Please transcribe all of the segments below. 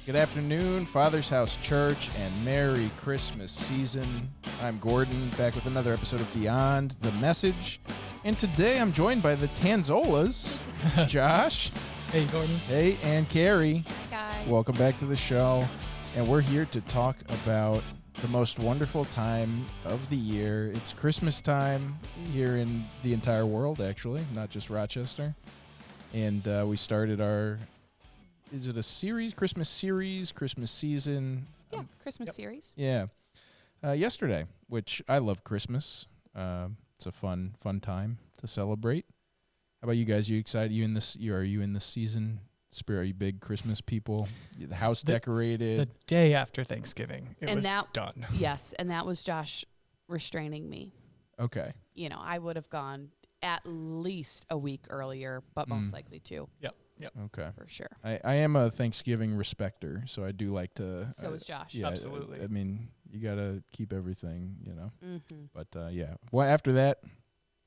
Good afternoon, Father's House Church, and Merry Christmas season. I'm Gordon, back with another episode of Beyond the Message. And today I'm joined by the Tanzolas, Josh. Hey, Gordon. Hey, and Carrie. Hi, guys. Welcome back to the show. And we're here to talk about the most wonderful time of the year. It's Christmas time here in the entire world, actually, not just Rochester. And we started our... Is it a series, Christmas season? Yeah, Christmas series. Yeah. Yesterday, which I love Christmas. It's a fun time to celebrate. How about you guys? You excited? Are you in this season? Spirit, are you big Christmas people? The house decorated. The day after Thanksgiving, it was done. Yes, and that was Josh restraining me. Okay. You know, I would have gone at least a week earlier, but most likely two. Yep. Okay. For sure. I am a Thanksgiving respecter, so I do like to. So is Josh. Yeah, Absolutely. I mean, you got to keep everything, you know. Mm-hmm. But, yeah. Well, after that,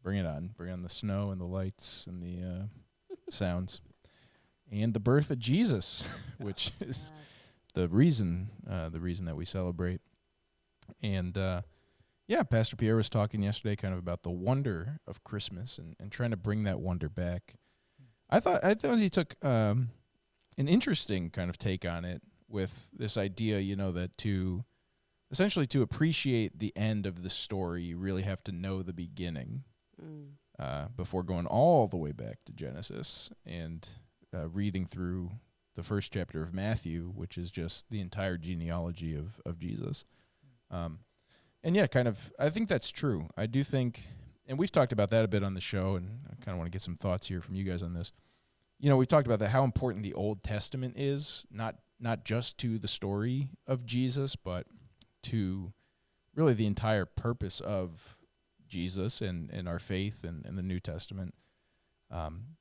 bring it on. Bring on the snow and the lights and the sounds. And the birth of Jesus, which is the reason that we celebrate. And, yeah, Pastor Pierre was talking yesterday kind of about the wonder of Christmas and trying to bring that wonder back. I thought he took an interesting kind of take on it with this idea, you know, that to appreciate the end of the story, you really have to know the beginning before going all the way back to Genesis and reading through the first chapter of Matthew, which is just the entire genealogy of Jesus. And yeah, I think that's true. I do think, and we've talked about that a bit on the show, and I kind of want to get some thoughts here from you guys on this. You know, we've talked about that, how important the Old Testament is, not just to the story of Jesus, but to really the entire purpose of Jesus and our faith and the New Testament.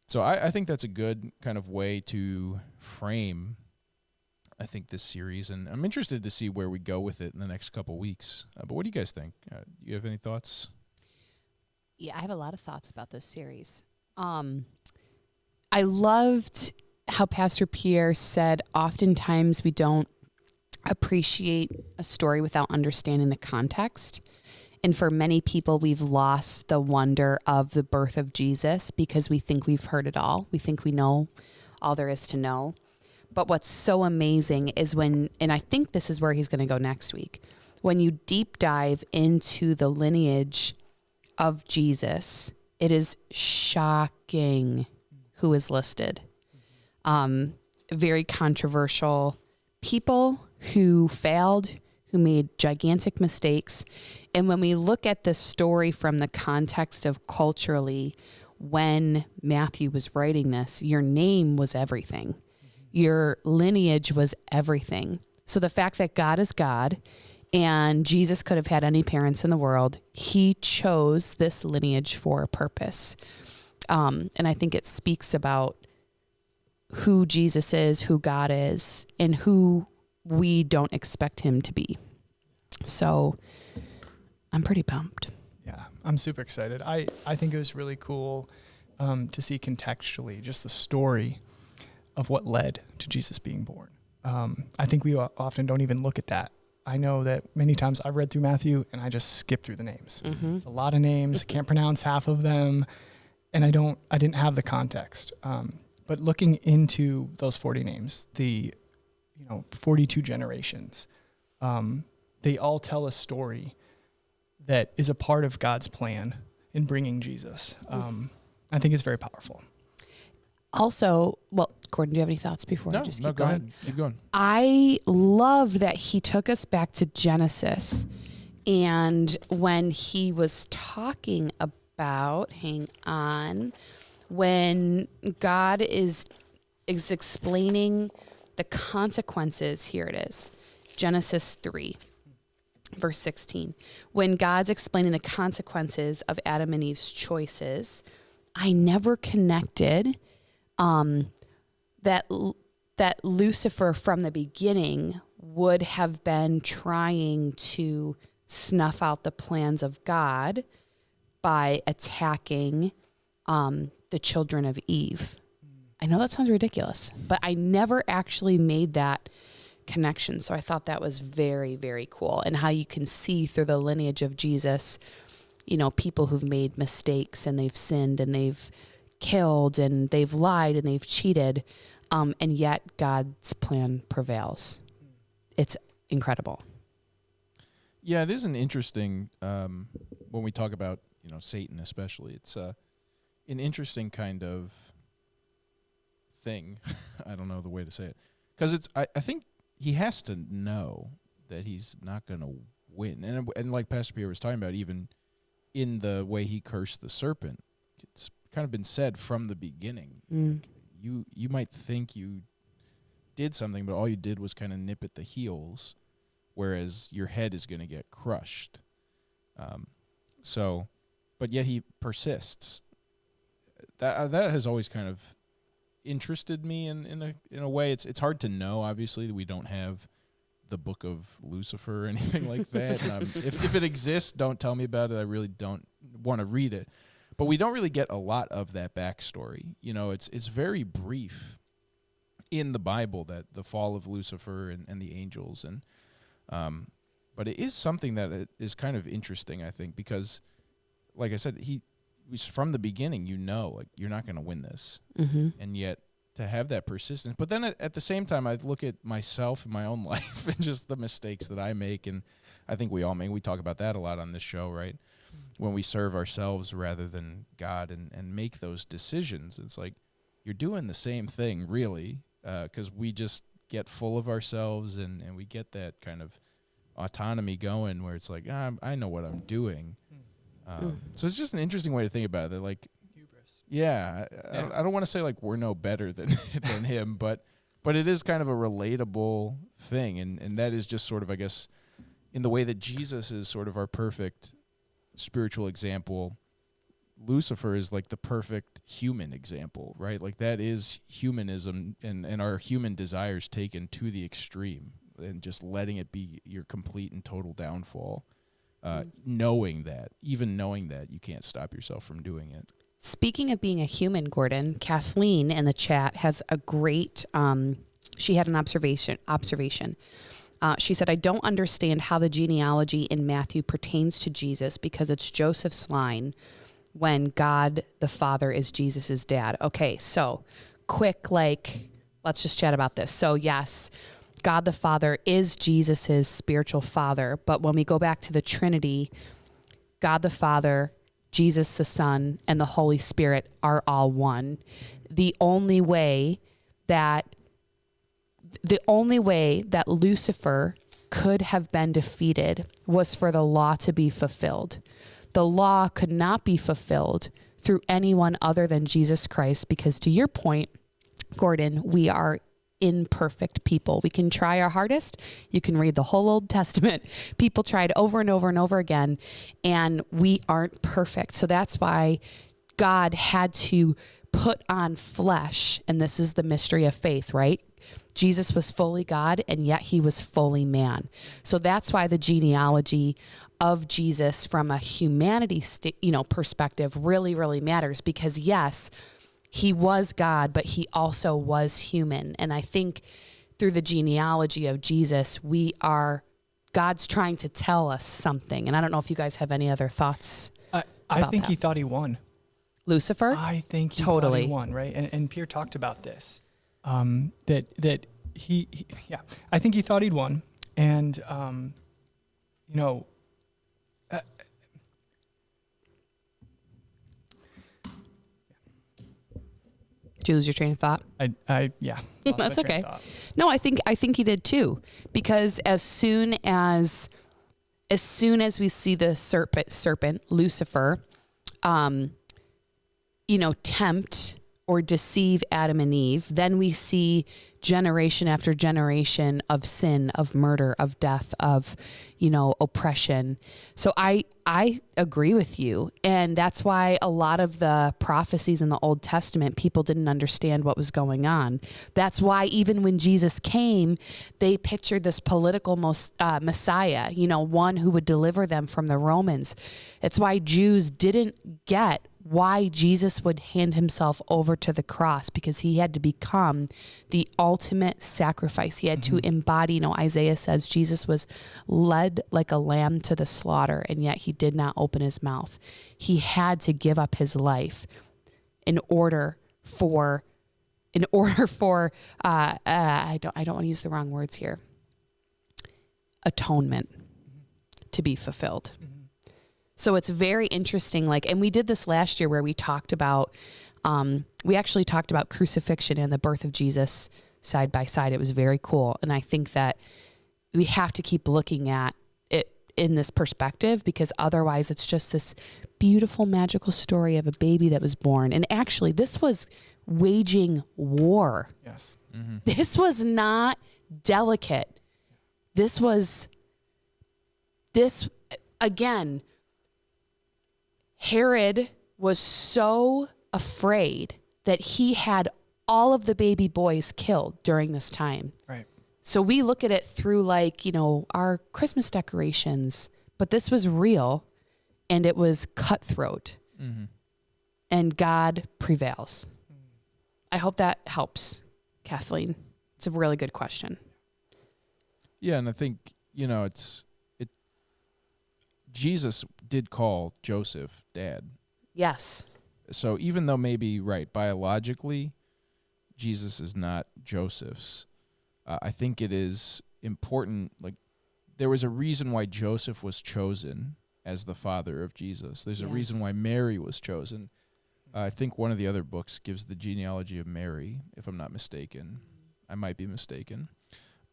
So I think that's a good kind of way to frame, I think, this series. And I'm interested to see where we go with it in the next couple weeks. But what do you guys think? Do you have any thoughts? Yeah, I have a lot of thoughts about this series. I loved how Pastor Pierre said oftentimes we don't appreciate a story without understanding the context. And for many people, we've lost the wonder of the birth of Jesus because we think we've heard it all. We think we know all there is to know. But what's so amazing is and I think this is where he's going to go next week, when you deep dive into the lineage of Jesus, it is shocking who is listed. Very controversial people who failed, who made gigantic mistakes. And when we look at the story from the context of culturally, when Matthew was writing this, your name was everything. Your lineage was everything. So the fact that God is God and Jesus could have had any parents in the world, he chose this lineage for a purpose. And I think it speaks about who Jesus is, who God is, and who we don't expect him to be. So I'm pretty pumped. Yeah, I'm super excited. I think it was really cool to see contextually just the story of what led to Jesus being born. I think we often don't even look at that. I know that many times I've read through Matthew and I just skip through the names. Mm-hmm. It's a lot of names, can't pronounce half of them, and I didn't have the context. But looking into those 40 names, the 42 generations, they all tell a story that is a part of God's plan in bringing Jesus. I think it's very powerful. Also, well, Gordon, do you have any thoughts before I just keep go going? ahead. Keep going. I love that he took us back to Genesis, and when he was talking about, when God is explaining the consequences, here it is, Genesis 3, verse 16. When God's explaining the consequences of Adam and Eve's choices, I never connected that Lucifer from the beginning would have been trying to snuff out the plans of God by attacking the children of Eve. I know that sounds ridiculous, but I never actually made that connection. So I thought that was very, very cool. And how you can see through the lineage of Jesus, you know, people who've made mistakes and they've sinned and they've killed and they've lied and they've cheated. And yet God's plan prevails. It's incredible. Yeah, it is an interesting, when we talk about, you know, Satan especially, it's an interesting kind of thing. I don't know the way to say it. Because I think he has to know that he's not going to win. And like Pastor Pierre was talking about, even in the way he cursed the serpent, it's kind of been said from the beginning. You might think you did something, but all you did was kind of nip at the heels, whereas your head is going to get crushed. But yet he persists. That has always kind of interested me in a way. It's hard to know. Obviously, we don't have the book of Lucifer or anything like that. If it exists, don't tell me about it. I really don't want to read it. But we don't really get a lot of that backstory. You know, it's very brief in the Bible, that the fall of Lucifer and the angels, but it is something that is kind of interesting, I think, because, like I said, he was from the beginning. You know, like, you're not going to win this, and yet to have that persistence. But then at the same time, I look at myself and my own life and just the mistakes that I make, and I think we all make. We talk about that a lot on this show, right? When we serve ourselves rather than God and make those decisions, it's like you're doing the same thing, really, because we just get full of ourselves and we get that kind of autonomy going where it's like, I know what I'm doing. So it's just an interesting way to think about it. Like, hubris. Yeah, I don't want to say like we're no better than him, but it is kind of a relatable thing, and that is just sort of, I guess, in the way that Jesus is sort of our perfect spiritual example. Lucifer is like the perfect human example, right? Like, that is humanism and our human desires taken to the extreme, and just letting it be your complete and total downfall. Knowing that you can't stop yourself from doing it. Speaking of being a human, Gordon, Kathleen in the chat has a great, she had an observation. She said, I don't understand how the genealogy in Matthew pertains to Jesus, because it's Joseph's line when God the Father is Jesus's dad. Okay, so quick, let's just chat about this. So yes, God the Father is Jesus's spiritual father, but when we go back to the Trinity, God the Father, Jesus the Son, and the Holy Spirit are all one. The only way that Lucifer could have been defeated was for the law to be fulfilled. The law could not be fulfilled through anyone other than Jesus Christ, because, to your point, Gordon, we are imperfect people. We can try our hardest. You can read the whole Old Testament. People tried over and over and over again, and we aren't perfect. So that's why God had to put on flesh, and this is the mystery of faith, right? Jesus was fully God, and yet he was fully man. So that's why the genealogy of Jesus from a humanity perspective really, really matters, because yes, he was God, but he also was human. And I think through the genealogy of Jesus, God's trying to tell us something. And I don't know if you guys have any other thoughts. I think he thought he won. Lucifer? I think he thought he won, right? And Pierre talked about this. That he I think he thought he'd won. And, Did you lose your train of thought? That's okay. No, I think he did too, because as soon as we see the serpent Lucifer, tempt or deceive Adam and Eve, then we see generation after generation of sin, of murder, of death, of, oppression. So I agree with you. And that's why a lot of the prophecies in the Old Testament, people didn't understand what was going on. That's why even when Jesus came, they pictured this political Messiah, one who would deliver them from the Romans. It's why Jews didn't get why Jesus would hand himself over to the cross, because he had to become the ultimate sacrifice. He had to embody, Isaiah says Jesus was led like a lamb to the slaughter, and yet he did not open his mouth. He had to give up his life in order for I don't want to use the wrong words here, atonement to be fulfilled. So it's very interesting. And we did this last year where we talked about, we actually talked about crucifixion and the birth of Jesus side by side. It was very cool. And I think that we have to keep looking at it in this perspective, because otherwise it's just this beautiful, magical story of a baby that was born. And actually this was waging war. Yes. This was not delicate. Again, Herod was so afraid that he had all of the baby boys killed during this time. Right. So we look at it through our Christmas decorations, but this was real, and it was cutthroat, and God prevails. I hope that helps, Kathleen. It's a really good question. Yeah, and I think, Jesus did call Joseph dad. Yes. So even though maybe, biologically, Jesus is not Joseph's, I think it is important, there was a reason why Joseph was chosen as the father of Jesus. There's a reason why Mary was chosen. I think one of the other books gives the genealogy of Mary, if I'm not mistaken. I might be mistaken.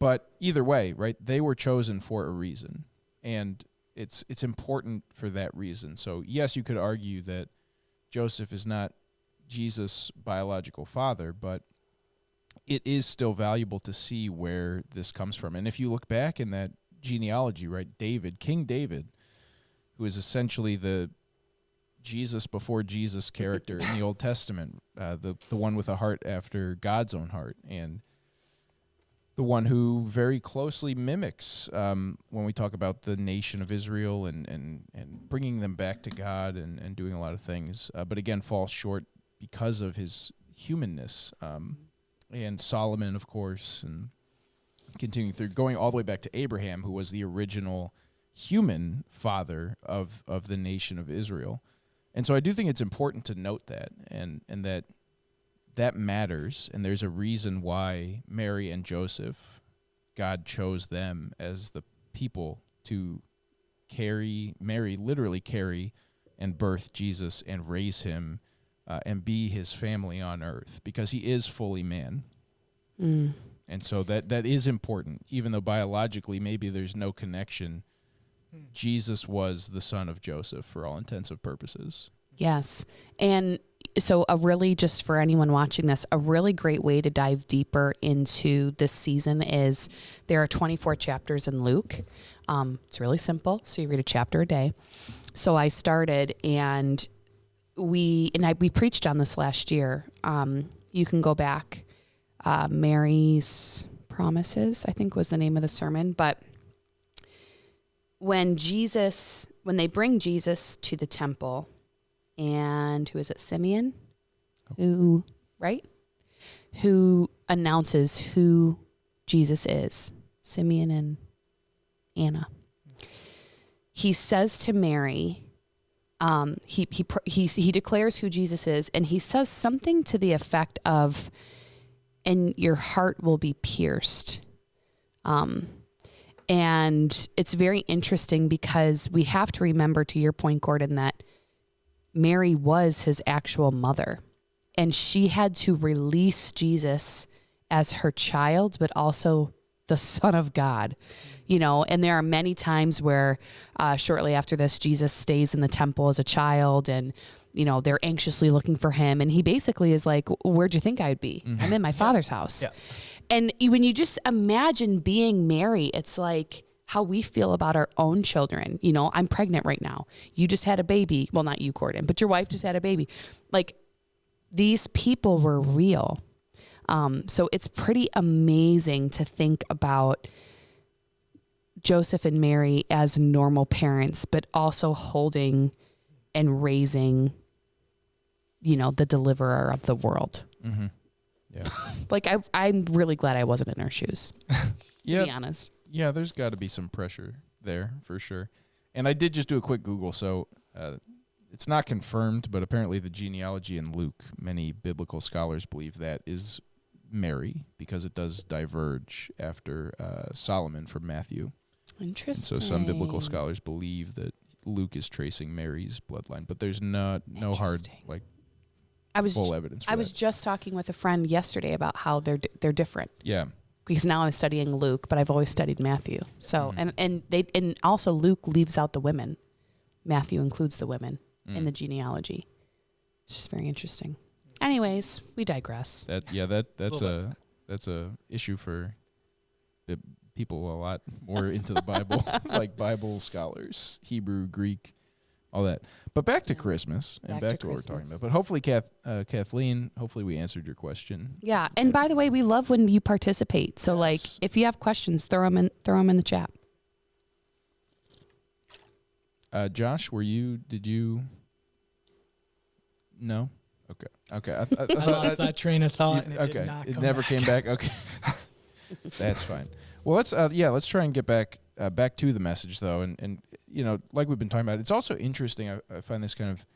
But either way, they were chosen for a reason. And it's important for that reason. So yes, you could argue that Joseph is not Jesus' biological father, but it is still valuable to see where this comes from. And if you look back in that genealogy, David, King David, who is essentially the Jesus before Jesus character in the Old Testament, the one with a heart after God's own heart, and the one who very closely mimics when we talk about the nation of Israel and bringing them back to God and doing a lot of things, but again falls short because of his humanness. And Solomon, of course, and continuing through, going all the way back to Abraham, who was the original human father of the nation of Israel. And so I do think it's important to note that, and that matters, and there's a reason why Mary and Joseph, God chose them as the people to literally carry and birth Jesus and raise him and be his family on earth, because he is fully man. And so that is important, even though biologically maybe there's no connection. Jesus was the son of Joseph for all intents and purposes. Yes. And so just for anyone watching this, a really great way to dive deeper into this season is there are 24 chapters in Luke. It's really simple. So you read a chapter a day. So I started, and we preached on this last year. You can go back. Mary's Promises, I think, was the name of the sermon. But when they bring Jesus to the temple, and who is it? Simeon, who announces who Jesus is. Simeon and Anna. He says to Mary, he declares who Jesus is, and he says something to the effect of, "And your heart will be pierced." And it's very interesting because we have to remember, to your point, Gordon, that Mary was his actual mother, and she had to release Jesus as her child, but also the Son of God, and there are many times where shortly after this, Jesus stays in the temple as a child, and they're anxiously looking for him. And he basically is like, "Where'd you think I'd be? I'm in my Father's house." Yeah. And when you just imagine being Mary, it's like how we feel about our own children. I'm pregnant right now. You just had a baby. Well, not you, Gordon, but your wife just had a baby. Like, these people were real. So it's pretty amazing to think about Joseph and Mary as normal parents, but also holding and raising the deliverer of the world. Mm-hmm. Yeah. Like I'm really glad I wasn't in her shoes. To be honest. Yeah, there's got to be some pressure there for sure. And I did just do a quick Google, so it's not confirmed, but apparently the genealogy in Luke, many biblical scholars believe that is Mary, because it does diverge after Solomon from Matthew. Interesting. And so some biblical scholars believe that Luke is tracing Mary's bloodline, but there's no hard full evidence for I was just talking with a friend yesterday about how they're different. Yeah. Because now I'm studying Luke, but I've always studied Matthew. So and also Luke leaves out the women. Matthew includes the women in the genealogy. It's just very interesting. Anyways, we digress. That's a issue for the people a lot more into the Bible, like Bible scholars, Hebrew, Greek, all that. But back to Christmas and back to what we're talking about. But hopefully, Kathleen, hopefully we answered your question. Yeah, and by the way, we love when you participate. So like, if you have questions, throw them in the chat. Josh, did you? No. Okay. I lost that train of thought. And it did not it never came back. Okay, that's fine. Well, let's try and get back to the message though, and like we've been talking about, it's also interesting. I find this kind of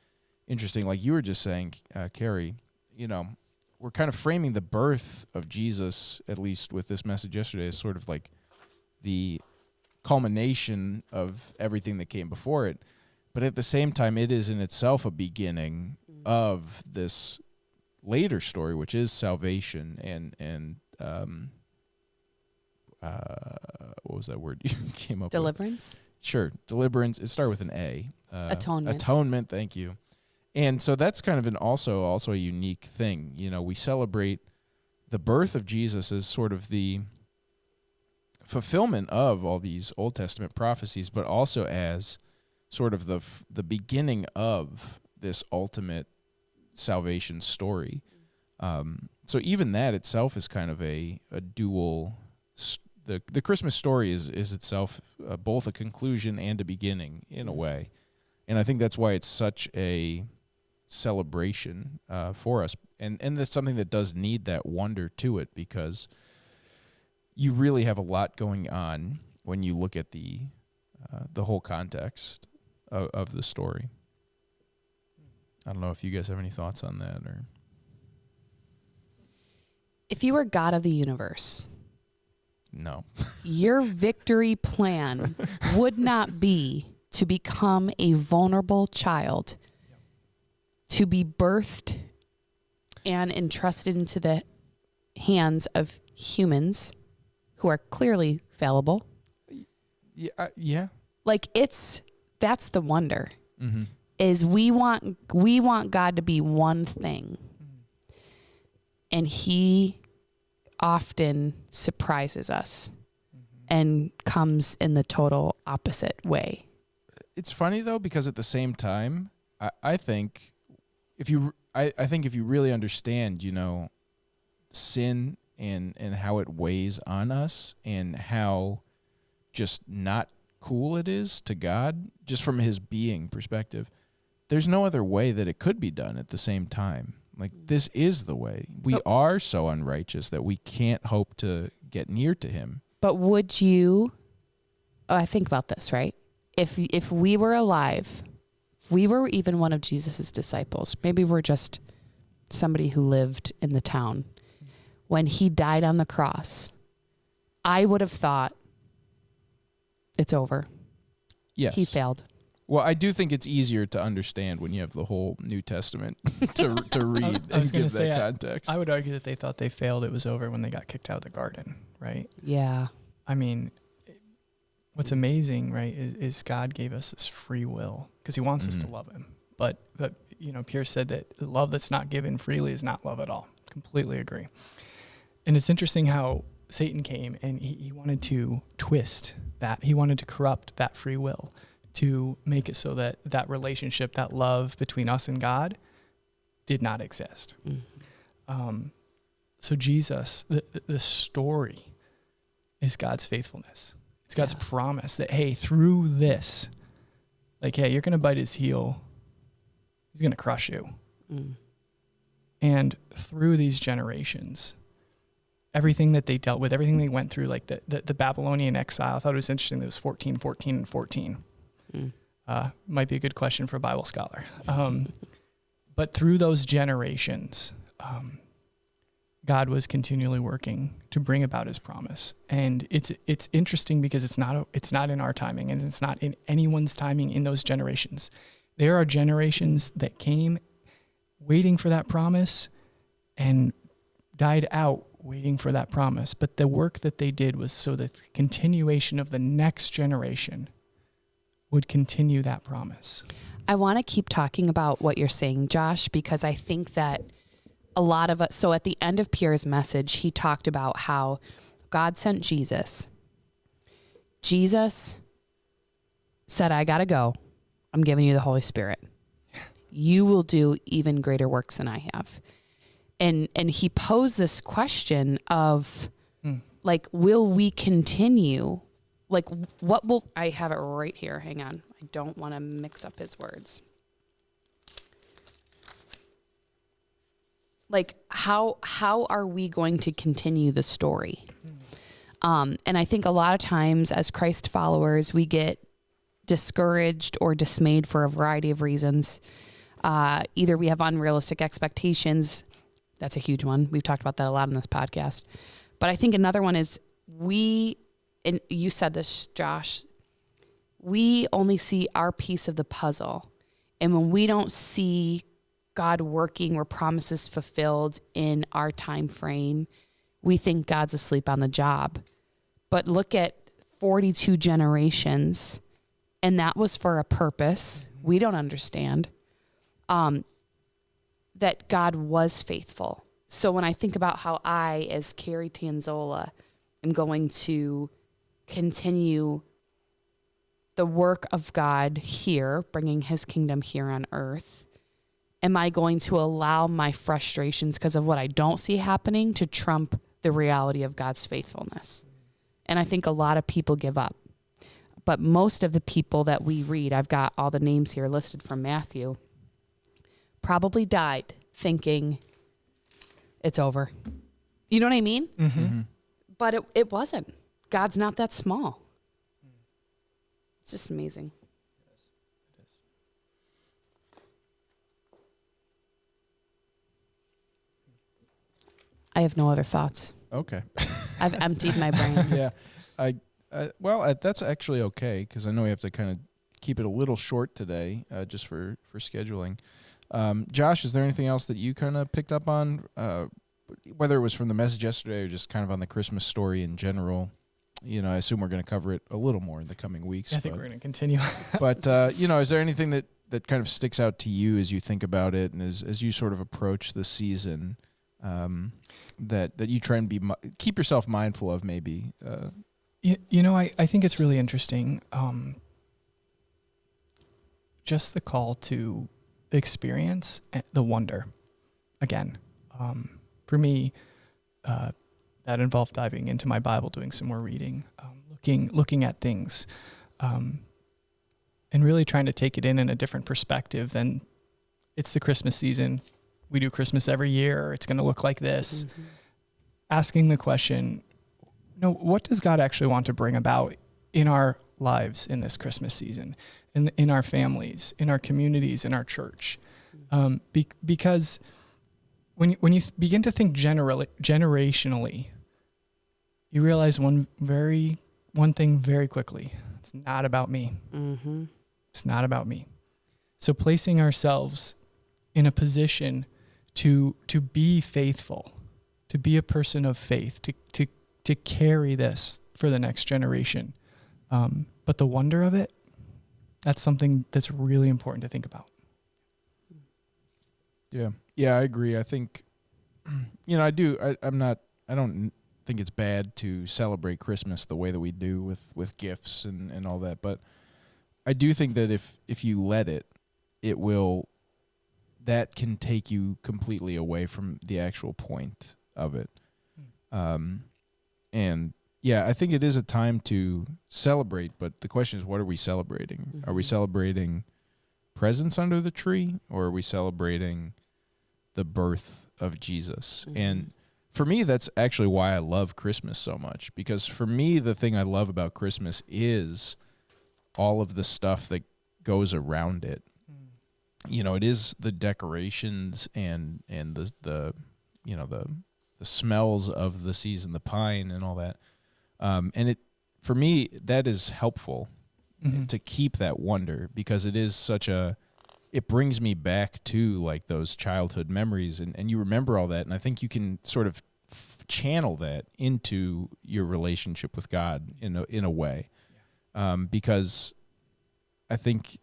interesting, like you were just saying, Carrie. We're kind of framing the birth of Jesus, at least with this message yesterday, as sort of like the culmination of everything that came before it. But at the same time, it is in itself a beginning of this later story, which is salvation and what was that word you came up Deliverance? with? Sure. Deliverance. It started with an A. Atonement. Atonement, thank you. And so that's kind of also a unique thing. We celebrate the birth of Jesus as sort of the fulfillment of all these Old Testament prophecies, but also as sort of the beginning of this ultimate salvation story. So even that itself is kind of a dual. The Christmas story is itself both a conclusion and a beginning in a way, and I think that's why it's such a celebration for us, and that's something that does need that wonder to it, because you really have a lot going on when you look at the whole context of the story. I don't know if you guys have any thoughts on that, or if you were God of the universe. No. Your victory plan would not be to become a vulnerable child, to be birthed and entrusted into the hands of humans who are clearly fallible. Yeah. Like that's the wonder. Mm-hmm. Is we want God to be one thing, and He often surprises us and comes in the total opposite way. It's funny though, because at the same time, I think if you really understand, sin and how it weighs on us and how just not cool it is to God, just from His being perspective, there's no other way that it could be done at the same time. Like, this is the way. We are so unrighteous that we can't hope to get near to Him. But would you, I think about this, right? If we were alive, if we were even one of Jesus's disciples, maybe we're just somebody who lived in the town, when He died on the cross, I would have thought, it's over. Yes. He failed. Well, I do think it's easier to understand when you have the whole New Testament to read and give that context. I would argue that they thought they failed. It was over when they got kicked out of the garden, right? Yeah. I mean, what's amazing, right, is God gave us this free will because He wants us to love Him. But Pierre said that love that's not given freely is not love at all. Completely agree. And it's interesting how Satan came and he wanted to twist that. He wanted to corrupt that free will, to make it so that that relationship, that love between us and God did not exist. So Jesus, the story is God's faithfulness. It's God's promise that, hey, through this, like, hey, you're going to bite His heel. He's going to crush you. And through these generations, everything that they dealt with, everything they went through, like the Babylonian exile, I thought it was interesting that it was 14, 14, and 14. Might be a good question for a Bible scholar. But through those generations, God was continually working to bring about his promise. And it's interesting because it's not in our timing, and it's not in anyone's timing in those generations. There are generations that came waiting for that promise and died out waiting for that promise. But the work that they did was so that the continuation of the next generation would continue that promise. I want to keep talking about what you're saying, Josh, because I think that a lot of us, so at the end of Pierre's message, he talked about how God sent Jesus. Jesus said, I got to go. I'm giving you the Holy Spirit. You will do even greater works than I have. And he posed this question of, like, will we continue? Like, what will, I have it right here. Hang on. I don't want to mix up his words. Like, how are we going to continue the story? And I think a lot of times as Christ followers, we get discouraged or dismayed for a variety of reasons. Either we have unrealistic expectations. That's a huge one. We've talked about that a lot on this podcast. But I think another one is and you said this, Josh, we only see our piece of the puzzle. And when we don't see God working or promises fulfilled in our time frame, we think God's asleep on the job. But look at 42 generations, and that was for a purpose. We don't understand that God was faithful. So when I think about how I, as Carrie Tanzola, am going to continue the work of God here, bringing his kingdom here on earth, am I going to allow my frustrations because of what I don't see happening to trump the reality of God's faithfulness? And I think a lot of people give up. But most of the people that we read, I've got all the names here listed from Matthew, probably died thinking it's over. You know what I mean? Mm-hmm. But it wasn't. God's not that small. It's just amazing. It is. I have no other thoughts. Okay. I've emptied my brain. Yeah. That's actually okay, because I know we have to kind of keep it a little short today, just for scheduling. Josh, is there anything else that you kind of picked up on, whether it was from the message yesterday or just kind of on the Christmas story in general? You know, I assume we're going to cover it a little more in the coming weeks. I think we're going to continue. But, is there anything that kind of sticks out to you as you think about it and as you sort of approach the season, that you try and keep yourself mindful of maybe? I think it's really interesting. Just the call to experience the wonder again. For me, that involved diving into my Bible, doing some more reading, looking at things, and really trying to take it in a different perspective than it's the Christmas season. We do Christmas every year. It's going to look like this. Mm-hmm. Asking the question, what does God actually want to bring about in our lives in this Christmas season, in our families, in our communities, in our church? Because when you begin to think generationally, you realize one thing very quickly. It's not about me. Mm-hmm. It's not about me. So placing ourselves in a position to be faithful, to be a person of faith, to carry this for the next generation. But the wonder of it, that's something that's really important to think about. Yeah, I agree. I think, I don't think it's bad to celebrate Christmas the way that we do with gifts and all that. But I do think that if you let it will, that can take you completely away from the actual point of it. And yeah, I think it is a time to celebrate, but the question is, what are we celebrating? Mm-hmm. Are we celebrating presents under the tree, or are we celebrating the birth of Jesus. And for me, that's actually why I love Christmas so much, because for me, the thing I love about Christmas is all of the stuff that goes around it. You know, it is the decorations and the you know, the smells of the season, the pine and all that. And it, for me, that is helpful to keep that wonder, because it is it brings me back to like those childhood memories, and you remember all that. And I think you can sort of channel that into your relationship with God in a way, because I think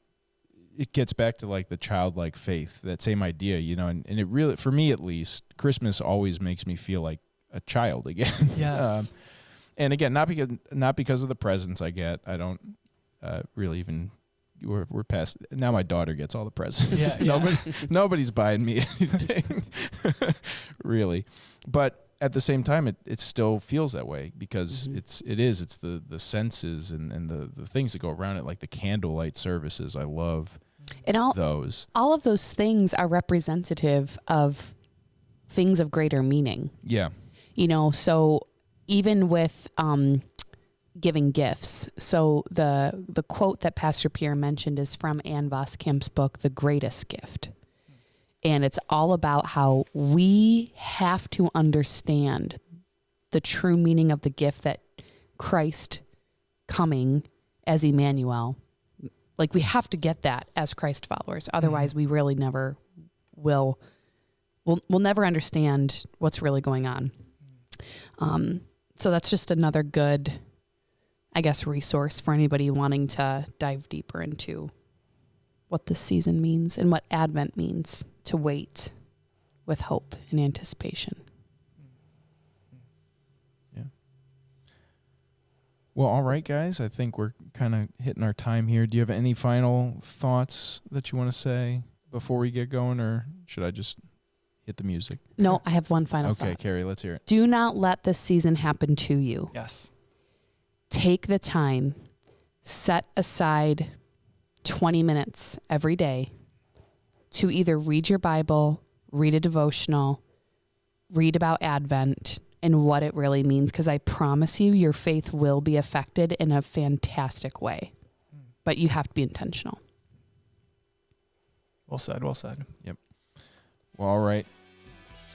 it gets back to like the childlike faith, that same idea, you know, and it really, for me at least, Christmas always makes me feel like a child again. Yes. And again, not because of the presents I get. I don't really even. We're past now. My daughter gets all the presents. Yeah. Nobody's buying me anything, really. But at the same time, it still feels that way, because it's the senses and the things that go around it, like the candlelight services. I love those. All of those things are representative of things of greater meaning. Yeah. You know, so even with giving gifts. So the quote that Pastor Pierre mentioned is from Ann Voskamp's book, The Greatest Gift. And it's all about how we have to understand the true meaning of the gift that Christ coming as Emmanuel. Like, we have to get that as Christ followers. Otherwise, we really never will. We'll never understand what's really going on. So that's just another good, I guess, resource for anybody wanting to dive deeper into what this season means and what Advent means, to wait with hope and anticipation. Yeah. Well, all right, guys. I think we're kind of hitting our time here. Do you have any final thoughts that you want to say before we get going, or should I just hit the music? No, I have one final thought. Okay, Carrie, let's hear it. Do not let this season happen to you. Yes. Take the time, set aside 20 minutes every day to either read your Bible, read a devotional, read about Advent and what it really means, because I promise you, your faith will be affected in a fantastic way. But you have to be intentional. Well said, well said. Yep. Well, all right.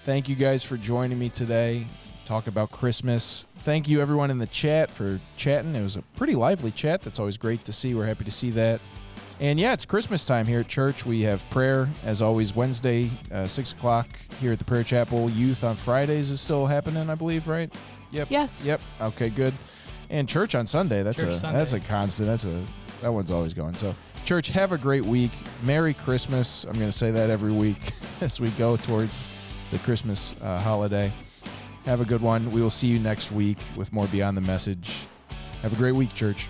Thank you guys for joining me today. Talk about Christmas. Thank you, everyone in the chat, for chatting. It was a pretty lively chat. That's always great to see. We're happy to see that. And yeah, it's Christmas time here at church. We have prayer, as always, Wednesday, 6 o'clock here at the Prayer Chapel. Youth on Fridays is still happening, I believe, right? Yep. Yes. Yep. Okay, good. And church on Sunday. That's a constant. That one's always going. So, church, have a great week. Merry Christmas. I'm going to say that every week as we go towards the Christmas holiday. Have a good one. We will see you next week with more Beyond the Message. Have a great week, church.